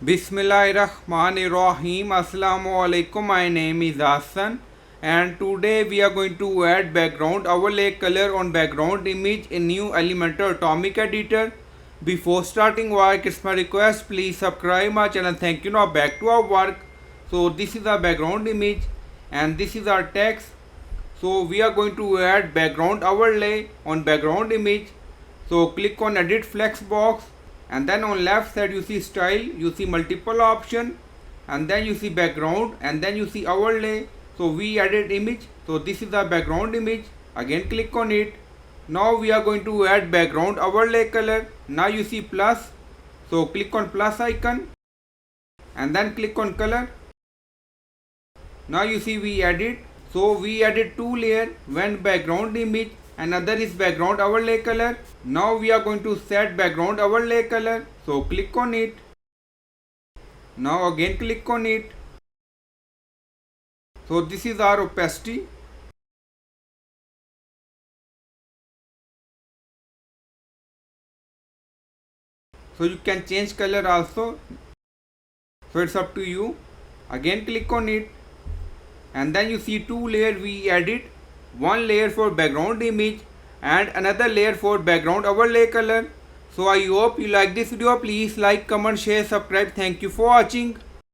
Bismillahirrahmanirrahim. Assalamu alaikum. My name is Hassan and today we are going to add background overlay color on background image in new Elementor Atomic Editor. Before starting work, it's my request, please subscribe my channel. Thank you. Now back to our work. So this is our background image and this is our text. So we are going to add background overlay on background image. So click on edit flexbox and then on left side you see style, you see multiple option and then you see background and then you see overlay. So we added image, so this is the background image. Again click on it. Now we are going to add background overlay color. Now you see plus, so click on plus icon and then click on color. Now you see we added, so we added two layers, one background image, another is background overlay color. Now we are going to set background overlay color, so click on it. Now again click on it. So this is our opacity. So you can change color also, so it's up to you. Again click on it and then you see two layers we added, one layer for background image and another layer for background overlay color. So I hope you like this video. Please like, comment, share, subscribe. Thank you for watching.